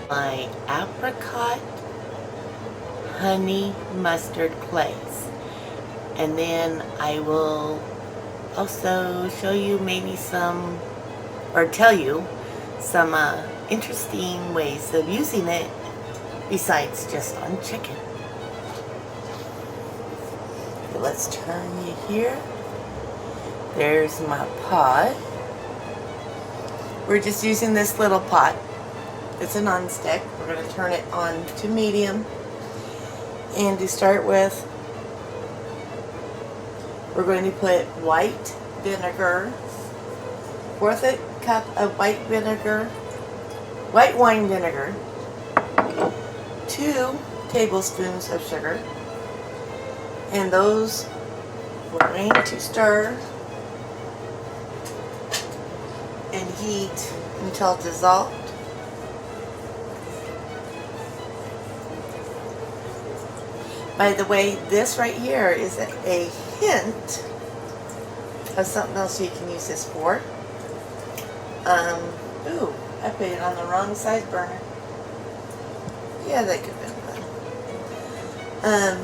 my apricot honey mustard glaze. And then I will also show you maybe some, or tell you some interesting ways of using it besides just on chicken. Okay, let's turn you here. There's my pot. We're just using this little pot. It's a non-stick. We're going to turn it on to medium. And to start with, we're going to put white vinegar, 1/4 cup of white vinegar, white wine vinegar, 2 tablespoons of sugar, and those we're going to stir and heat until dissolved. By the way, this right here is a hint of something else you can use this for. Ooh, I put it on the wrong size burner. Yeah, that could have been fun.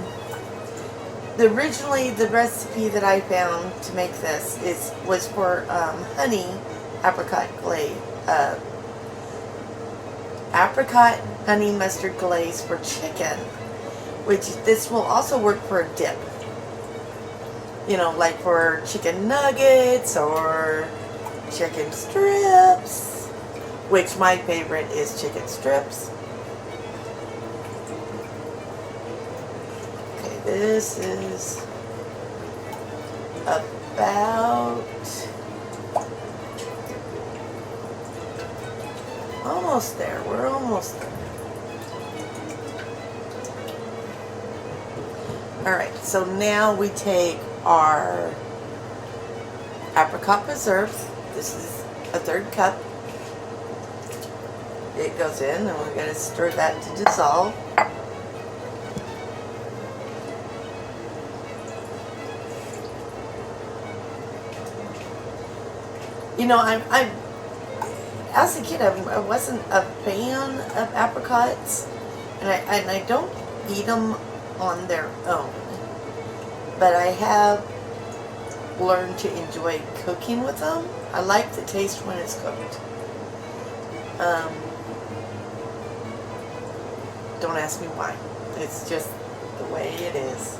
Originally, the recipe that I found to make this was for honey apricot glaze, apricot honey mustard glaze for chicken, which this will also work for a dip. You know, like for chicken nuggets or chicken strips, which my favorite is chicken strips. Okay, this is about almost there. We're almost there. Alright, so now we take our apricot preserves. This is a 1/3 cup. It goes in, and we're going to stir that to dissolve. You know, as a kid, I wasn't a fan of apricots, and I don't eat them on their own, but I have learned to enjoy cooking with them. I like the taste when it's cooked. Don't ask me why. It's just the way it is.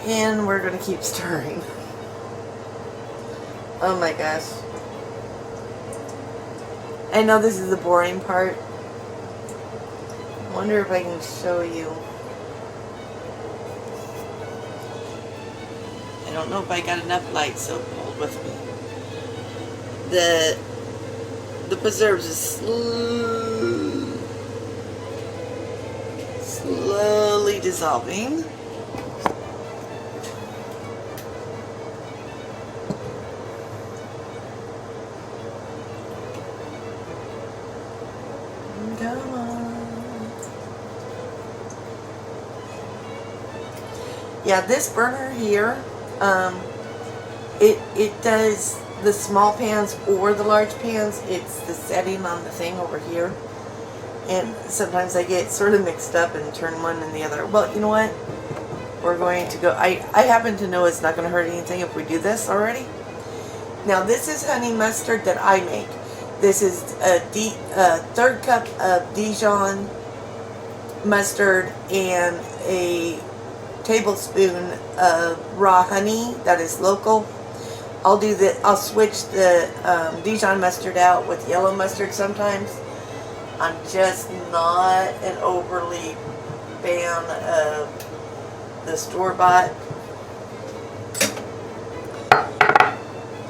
And we're going to keep stirring. Oh my gosh. I know this is the boring part. I wonder if I can show you. I don't know if I got enough light, so hold with me. The preserves is slowly dissolving. Come on. Yeah, this burner here, it does the small pans or the large pans. It's the setting on the thing over here, and sometimes I get sort of mixed up and turn one and the other. Well, you know what? We're going to go. I happen to know it's not going to hurt anything if we do this already. Now, this is honey mustard that I make. This is a 1/3 cup of Dijon mustard and a tablespoon of raw honey that is local. I'll switch the Dijon mustard out with yellow mustard sometimes. I'm just not an overly fan of the store-bought.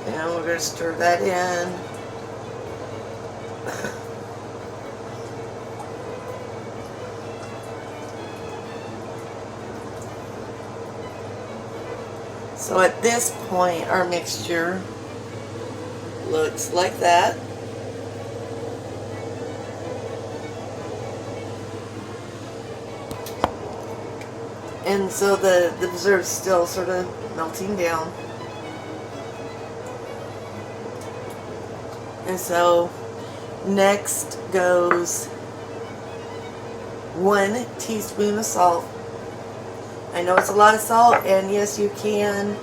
And we're going to stir that in. So at this point, our mixture looks like that. And so the preserve's still sort of melting down. And so Next goes 1 teaspoon of salt. I know it's a lot of salt, and yes, you can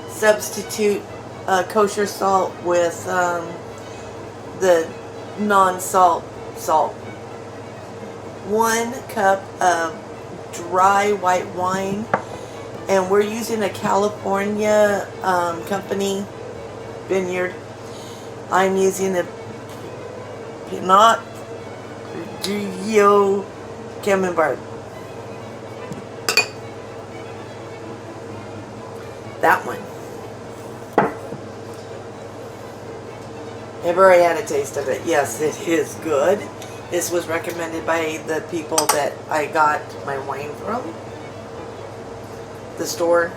substitute kosher salt with the non-salt salt. 1 cup of dry white wine, and we're using a California company vineyard. I'm using the Pinot Grigio Camembert. That one. I've already had a taste of it. Yes, it is good. This was recommended by the people that I got my wine from. The store.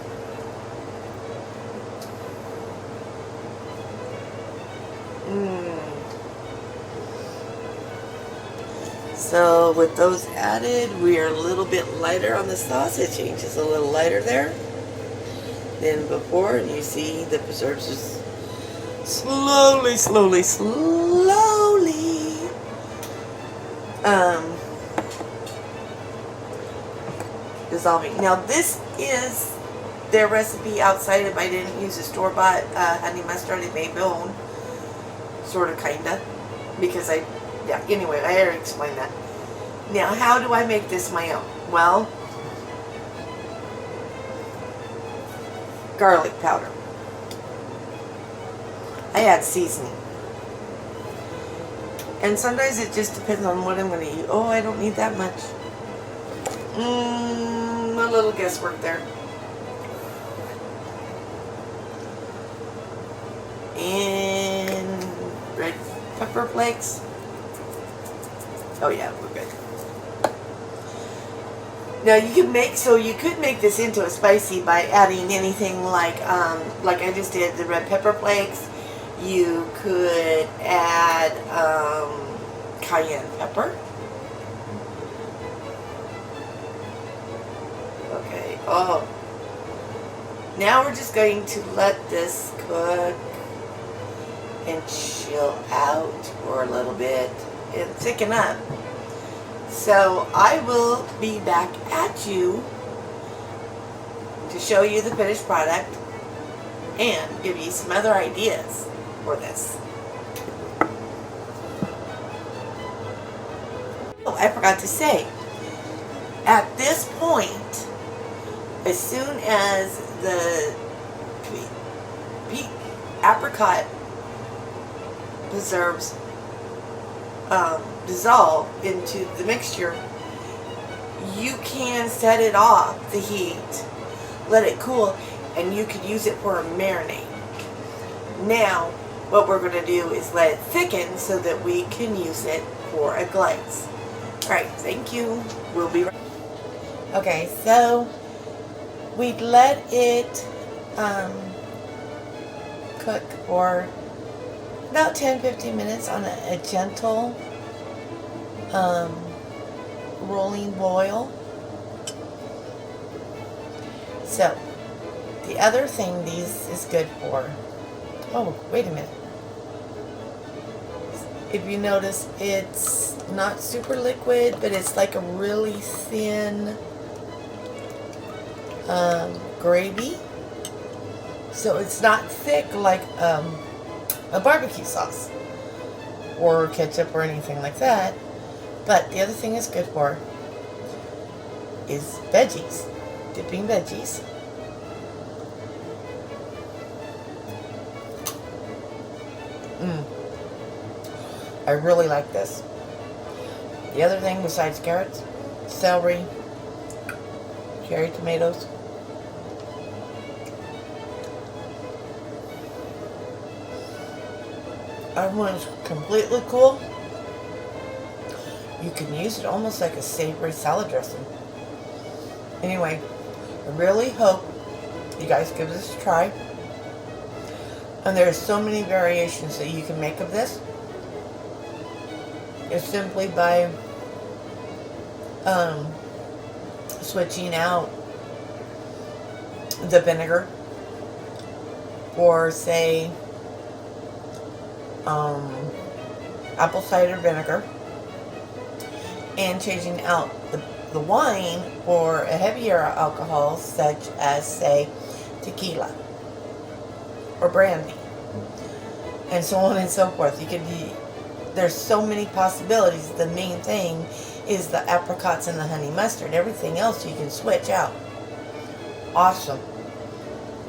So with those added, we are a little bit lighter on the sauce. It changes a little lighter there than before. And you see the preserves just slowly dissolving. Now this is their recipe outside if I didn't use a store-bought honey mustard. It made my own, sort of, kinda, because anyway, I already explained that. Now, how do I make this my own? Well, garlic powder. I add seasoning. And sometimes it just depends on what I'm going to eat. Oh, I don't need that much. A little guesswork there. And red pepper flakes. Oh yeah, we're good. Now you could make this into a spicy by adding anything like I just did, the red pepper flakes. You could add cayenne pepper. Okay. Oh. Now we're just going to let this cook and chill out for a little bit and thicken up. So I will be back at you to show you the finished product and give you some other ideas for this. Oh, I forgot to say, at this point, as soon as the apricot preserves dissolve into the mixture, you can set it off the heat, let it cool, and you could use it for a marinade. Now, what we're going to do is let it thicken so that we can use it for a glaze. Alright, thank you. We'll be right back. Okay, so we let it cook for about 10-15 minutes on a gentle rolling boil. So the other thing these is good for, oh wait a minute, if you notice, it's not super liquid, but it's like a really thin gravy, so it's not thick like a barbecue sauce or ketchup or anything like that. But the other thing it's good for is veggies, dipping veggies. I really like this. The other thing besides carrots, celery, cherry tomatoes. Everyone's completely cool. You can use it almost like a savory salad dressing. Anyway, I really hope you guys give this a try. And there's so many variations that you can make of this. It's simply by switching out the vinegar, or say apple cider vinegar and changing out the wine for a heavier alcohol, such as, say, tequila or brandy, and so on and so forth. There's so many possibilities. The main thing is the apricots and the honey mustard. Everything else you can switch out. Awesome.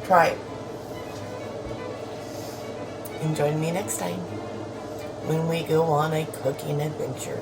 Try it. And join me next time when we go on a cooking adventure.